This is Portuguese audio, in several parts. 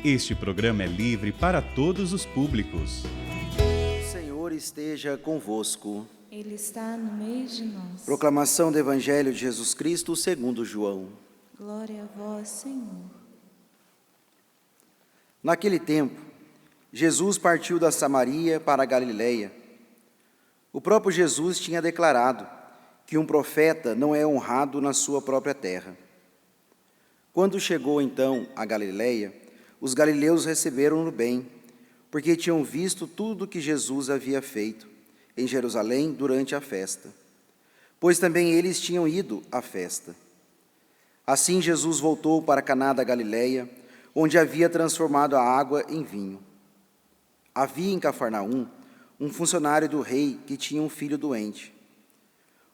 Este programa é livre para todos os públicos. O Senhor esteja convosco. Ele está no meio de nós. Proclamação do Evangelho de Jesus Cristo segundo João. Glória a vós, Senhor. Naquele tempo, Jesus partiu da Samaria para a Galiléia. O próprio Jesus tinha declarado que um profeta não é honrado na sua própria terra. Quando chegou então a Galiléia, os galileus receberam-no bem, porque tinham visto tudo o que Jesus havia feito em Jerusalém durante a festa, pois também eles tinham ido à festa. Assim Jesus voltou para Caná da Galiléia, onde havia transformado a água em vinho. Havia em Cafarnaum um funcionário do rei que tinha um filho doente.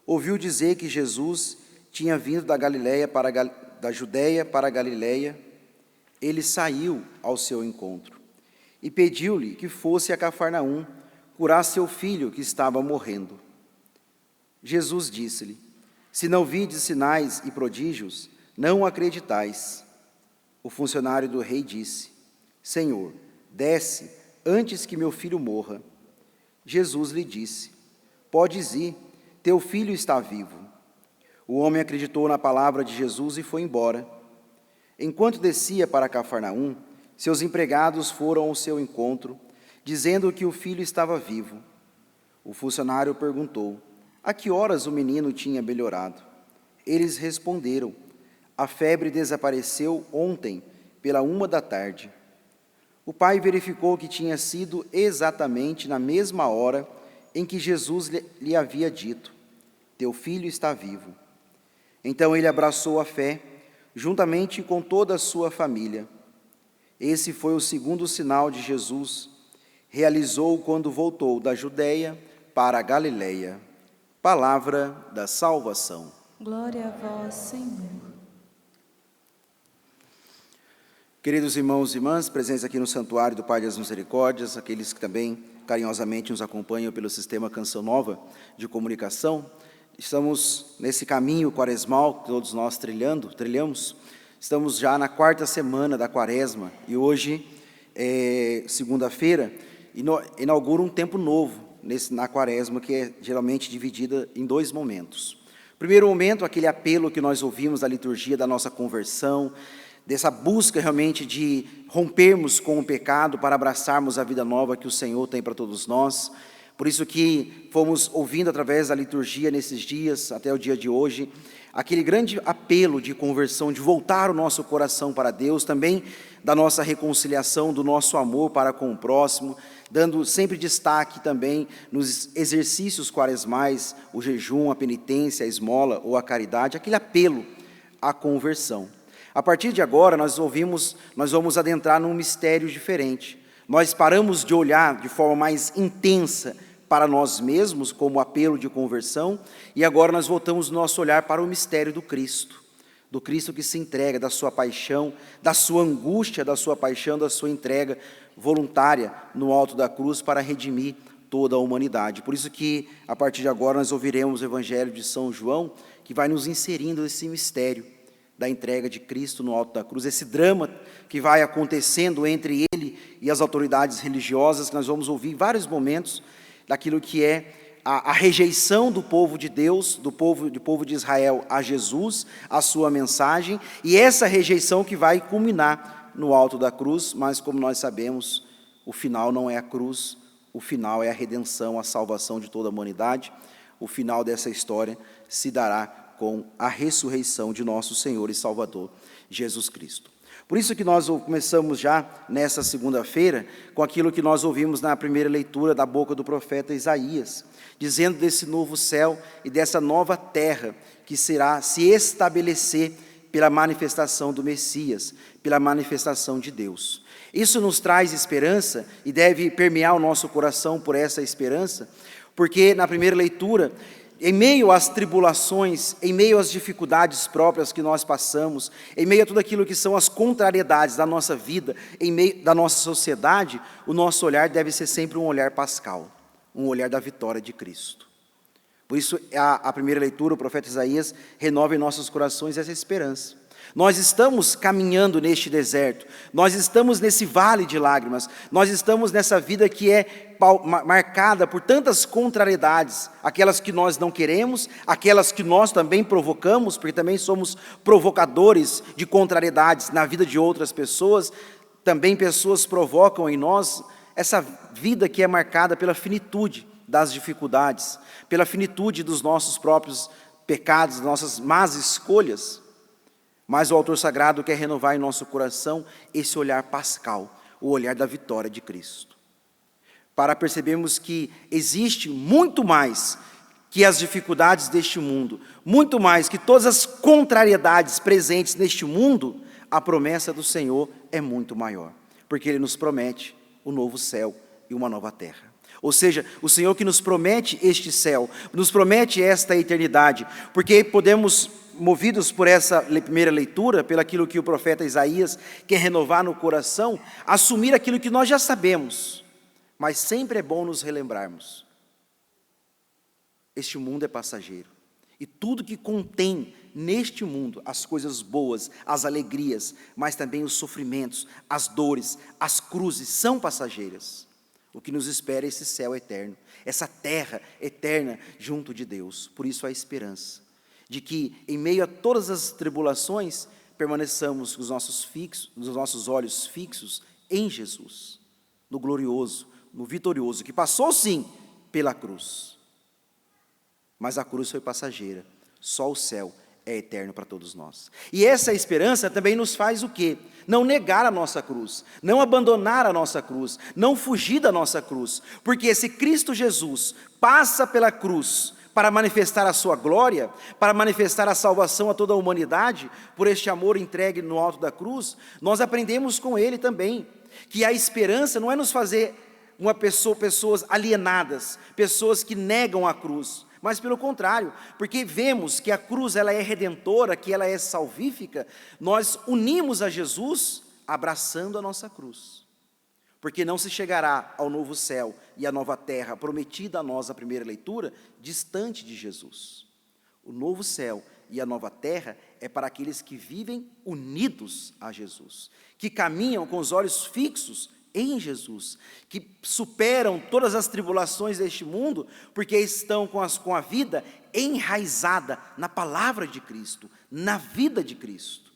Ouviu dizer que Jesus tinha vindo da Judéia para a Galiléia. Ele saiu ao seu encontro e pediu-lhe que fosse a Cafarnaum curar seu filho que estava morrendo. Jesus disse-lhe: se não vides sinais e prodígios, não acreditais. O funcionário do rei disse: Senhor, desce antes que meu filho morra. Jesus lhe disse: podes ir, teu filho está vivo. O homem acreditou na palavra de Jesus e foi embora. Enquanto descia para Cafarnaum, seus empregados foram ao seu encontro, dizendo que o filho estava vivo. O funcionário perguntou: a que horas o menino tinha melhorado? Eles responderam: a febre desapareceu ontem, pela 1h. O pai verificou que tinha sido exatamente na mesma hora em que Jesus lhe havia dito: teu filho está vivo. Então ele abraçou a fé, juntamente com toda a sua família. Esse foi o segundo sinal de Jesus, realizou quando voltou da Judéia para a Galiléia. Palavra da salvação. Glória a vós, Senhor. Queridos irmãos e irmãs, presentes aqui no Santuário do Pai das Misericórdias, aqueles que também carinhosamente nos acompanham pelo sistema Canção Nova de comunicação, estamos nesse caminho quaresmal que todos nós trilhamos. Estamos já na 4ª semana da quaresma e hoje, segunda-feira, inaugura um tempo novo na quaresma, que é geralmente dividida em 2 momentos. Primeiro momento, aquele apelo que nós ouvimos da liturgia da nossa conversão, dessa busca realmente de rompermos com o pecado para abraçarmos a vida nova que o Senhor tem para todos nós. Por isso que fomos ouvindo através da liturgia nesses dias, até o dia de hoje, aquele grande apelo de conversão, de voltar o nosso coração para Deus, também da nossa reconciliação, do nosso amor para com o próximo, dando sempre destaque também nos exercícios quaresmais, o jejum, a penitência, a esmola ou a caridade, aquele apelo à conversão. A partir de agora, nós vamos adentrar num mistério diferente. Nós paramos de olhar de forma mais intensa para nós mesmos, como apelo de conversão, e agora nós voltamos nosso olhar para o mistério do Cristo que se entrega, da sua paixão, da sua angústia, da sua paixão, da sua entrega voluntária no alto da cruz para redimir toda a humanidade. Por isso que, a partir de agora, nós ouviremos o Evangelho de São João, que vai nos inserindo nesse mistério da entrega de Cristo no alto da cruz, esse drama que vai acontecendo entre ele e as autoridades religiosas, que nós vamos ouvir em vários momentos, daquilo que é a rejeição do povo de Deus, do povo de Israel a Jesus, a sua mensagem, e essa rejeição que vai culminar no alto da cruz, mas como nós sabemos, o final não é a cruz, o final é a redenção, a salvação de toda a humanidade. O final dessa história se dará com a ressurreição de nosso Senhor e Salvador, Jesus Cristo. Por isso que nós começamos já nessa segunda-feira com aquilo que nós ouvimos na primeira leitura da boca do profeta Isaías, dizendo desse novo céu e dessa nova terra que será se estabelecer pela manifestação do Messias, pela manifestação de Deus. Isso nos traz esperança e deve permear o nosso coração por essa esperança, porque na primeira leitura, em meio às tribulações, em meio às dificuldades próprias que nós passamos, em meio a tudo aquilo que são as contrariedades da nossa vida, em meio da nossa sociedade, o nosso olhar deve ser sempre um olhar pascal, um olhar da vitória de Cristo. Por isso, a primeira leitura, o profeta Isaías, renova em nossos corações essa esperança. Nós estamos caminhando neste deserto, nós estamos nesse vale de lágrimas, nós estamos nessa vida que é marcada por tantas contrariedades, aquelas que nós não queremos, aquelas que nós também provocamos, porque também somos provocadores de contrariedades na vida de outras pessoas, também pessoas provocam em nós essa vida que é marcada pela finitude das dificuldades, pela finitude dos nossos próprios pecados, das nossas más escolhas. Mas o autor sagrado quer renovar em nosso coração esse olhar pascal, o olhar da vitória de Cristo. Para percebermos que existe muito mais que as dificuldades deste mundo, muito mais que todas as contrariedades presentes neste mundo, a promessa do Senhor é muito maior, porque Ele nos promete o novo céu e uma nova terra. Ou seja, o Senhor que nos promete este céu, nos promete esta eternidade, porque podemos, movidos por essa primeira leitura, pelo aquilo que o profeta Isaías quer renovar no coração, assumir aquilo que nós já sabemos, mas sempre é bom nos relembrarmos. Este mundo é passageiro, e tudo que contém neste mundo, as coisas boas, as alegrias, mas também os sofrimentos, as dores, as cruzes, são passageiras. O que nos espera é esse céu eterno, essa terra eterna junto de Deus. Por isso a esperança de que, em meio a todas as tribulações, permaneçamos com os nossos olhos fixos em Jesus, no glorioso, no vitorioso, que passou sim pela cruz. Mas a cruz foi passageira, só o céu é eterno para todos nós. E essa esperança também nos faz o quê? Não negar a nossa cruz, não abandonar a nossa cruz, não fugir da nossa cruz, porque esse Cristo Jesus passa pela cruz para manifestar a sua glória, para manifestar a salvação a toda a humanidade, por este amor entregue no alto da cruz, nós aprendemos com Ele também, que a esperança não é nos fazer pessoas alienadas, pessoas que negam a cruz, mas pelo contrário, porque vemos que a cruz ela é redentora, que ela é salvífica, nós unimos a Jesus abraçando a nossa cruz. Porque não se chegará ao novo céu e à nova terra, prometida a nós a primeira leitura, distante de Jesus. O novo céu e a nova terra é para aqueles que vivem unidos a Jesus, que caminham com os olhos fixos em Jesus, que superam todas as tribulações deste mundo, porque estão com a vida enraizada na palavra de Cristo, na vida de Cristo.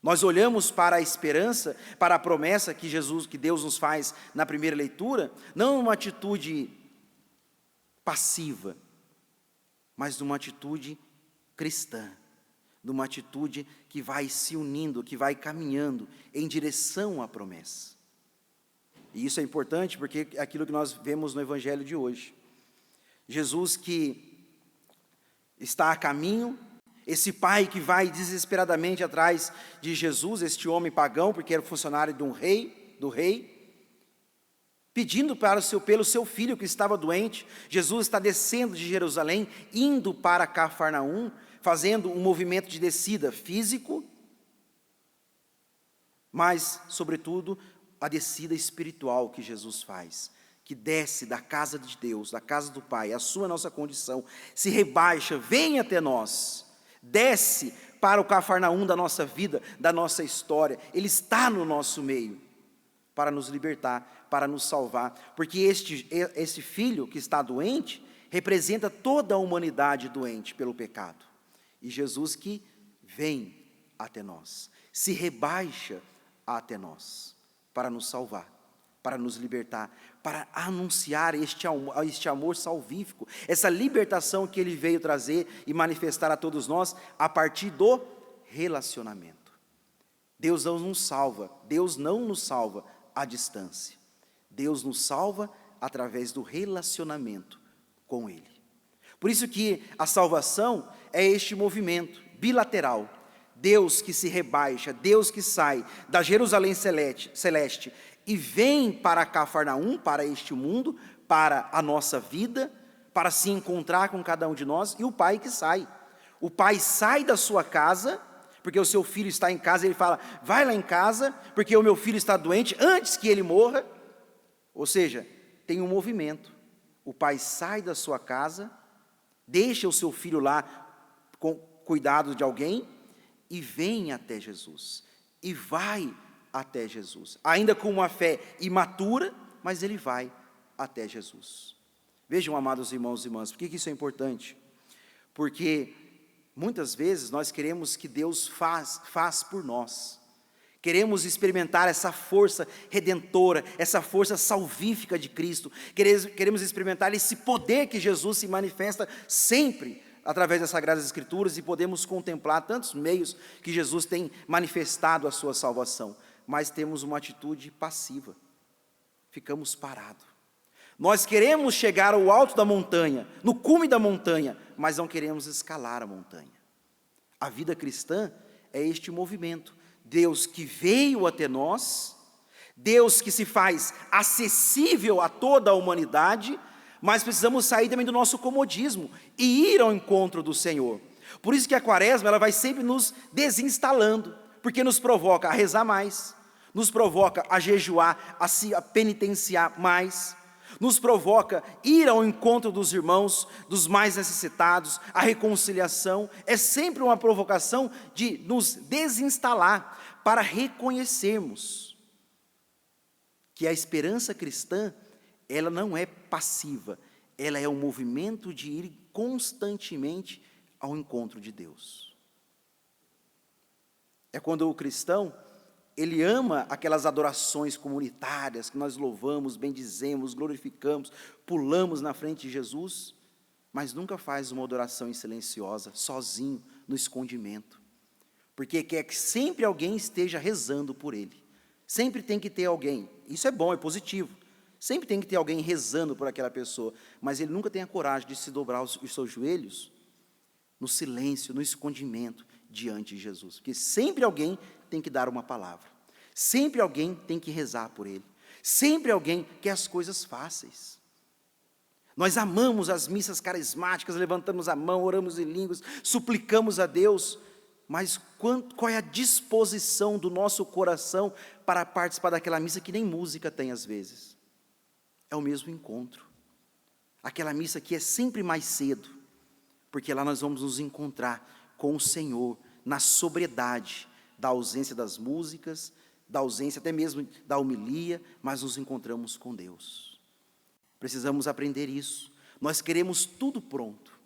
Nós olhamos para a esperança, para a promessa que Deus nos faz na primeira leitura, não numa atitude passiva, mas numa atitude cristã, numa atitude que vai se unindo, que vai caminhando em direção à promessa. E isso é importante porque é aquilo que nós vemos no Evangelho de hoje. Jesus que está a caminho, esse pai que vai desesperadamente atrás de Jesus, este homem pagão, porque era funcionário do rei, pedindo pelo seu filho que estava doente. Jesus está descendo de Jerusalém, indo para Cafarnaum, fazendo um movimento de descida físico, mas, sobretudo, a descida espiritual que Jesus faz, que desce da casa de Deus, da casa do Pai, assume a nossa condição, se rebaixa, vem até nós, desce para o Cafarnaum da nossa vida, da nossa história. Ele está no nosso meio, para nos libertar, para nos salvar, porque este filho que está doente, representa toda a humanidade doente pelo pecado, e Jesus que vem até nós, se rebaixa até nós, para nos salvar, para nos libertar, para anunciar este amor salvífico, essa libertação que Ele veio trazer e manifestar a todos nós a partir do relacionamento. Deus não nos salva à distância, Deus nos salva através do relacionamento com Ele. Por isso que a salvação é este movimento bilateral, Deus que se rebaixa, Deus que sai da Jerusalém celeste e vem para Cafarnaum, para este mundo, para a nossa vida, para se encontrar com cada um de nós, e o pai que sai. O pai sai da sua casa, porque o seu filho está em casa, ele fala, vai lá em casa, porque o meu filho está doente, antes que ele morra. Ou seja, tem um movimento. O pai sai da sua casa Deixa o seu filho lá com cuidado de alguém e vem até Jesus. E vai até Jesus. Ainda com uma fé imatura, mas ele vai até Jesus. Vejam, amados irmãos e irmãs, por que isso é importante? Porque muitas vezes nós queremos que Deus faz por nós. Queremos experimentar essa força redentora, essa força salvífica de Cristo. Queremos experimentar esse poder que Jesus se manifesta sempre através das Sagradas Escrituras, e podemos contemplar tantos meios que Jesus tem manifestado a sua salvação. Mas temos uma atitude passiva. Ficamos parados. Nós queremos chegar ao alto da montanha, no cume da montanha, mas não queremos escalar a montanha. A vida cristã é este movimento. Deus que veio até nós, Deus que se faz acessível a toda a humanidade, mas precisamos sair também do nosso comodismo e ir ao encontro do Senhor. Por isso que a quaresma ela vai sempre nos desinstalando, porque nos provoca a rezar mais, nos provoca a jejuar, a penitenciar mais, nos provoca ir ao encontro dos irmãos, dos mais necessitados, a reconciliação. É sempre uma provocação de nos desinstalar, para reconhecermos que a esperança cristã, ela não é passiva, ela é um movimento de ir constantemente ao encontro de Deus. É quando o cristão, ele ama aquelas adorações comunitárias que nós louvamos, bendizemos, glorificamos, pulamos na frente de Jesus, mas nunca faz uma adoração silenciosa, sozinho, no escondimento. Porque quer que sempre alguém esteja rezando por ele. Sempre tem que ter alguém. Isso é bom, é positivo. Sempre tem que ter alguém rezando por aquela pessoa. Mas ele nunca tem a coragem de se dobrar os seus joelhos no silêncio, no escondimento, diante de Jesus. Porque sempre alguém tem que dar uma palavra. Sempre alguém tem que rezar por ele. Sempre alguém quer as coisas fáceis. Nós amamos as missas carismáticas, levantamos a mão, oramos em línguas, suplicamos a Deus. Mas qual é a disposição do nosso coração para participar daquela missa que nem música tem às vezes? É o mesmo encontro. Aquela missa que é sempre mais cedo, porque lá nós vamos nos encontrar com o Senhor, na sobriedade da ausência das músicas, da ausência até mesmo da homilia, mas nos encontramos com Deus. Precisamos aprender isso. Nós queremos tudo pronto.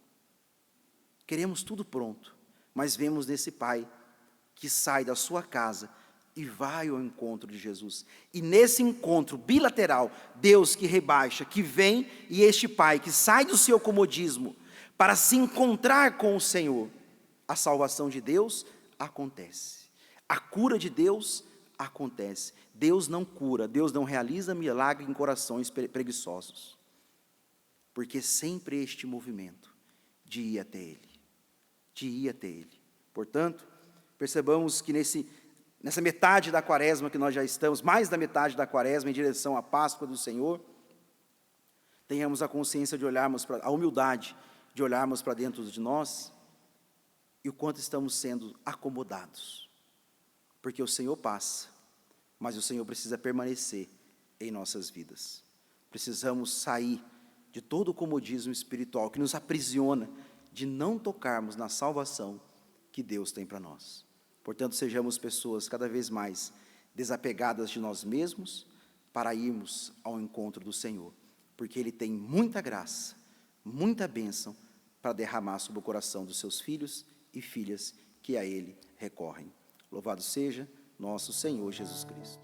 Queremos tudo pronto. Mas vemos nesse pai que sai da sua casa e vai ao encontro de Jesus. E nesse encontro bilateral, Deus que rebaixa, que vem, e este pai que sai do seu comodismo para se encontrar com o Senhor, a salvação de Deus acontece. A cura de Deus acontece. Deus não cura, Deus não realiza milagre em corações preguiçosos. Porque sempre este movimento de ir até Ele. De ir até Ele. Portanto, percebamos que nessa metade da quaresma que nós já estamos, mais da metade da quaresma em direção à Páscoa do Senhor, tenhamos a consciência de olharmos a humildade de olharmos para dentro de nós e o quanto estamos sendo acomodados. Porque o Senhor passa, mas o Senhor precisa permanecer em nossas vidas. Precisamos sair de todo o comodismo espiritual que nos aprisiona de não tocarmos na salvação que Deus tem para nós. Portanto, sejamos pessoas cada vez mais desapegadas de nós mesmos para irmos ao encontro do Senhor, porque Ele tem muita graça, muita bênção para derramar sobre o coração dos seus filhos e filhas que a Ele recorrem. Louvado seja nosso Senhor Jesus Cristo.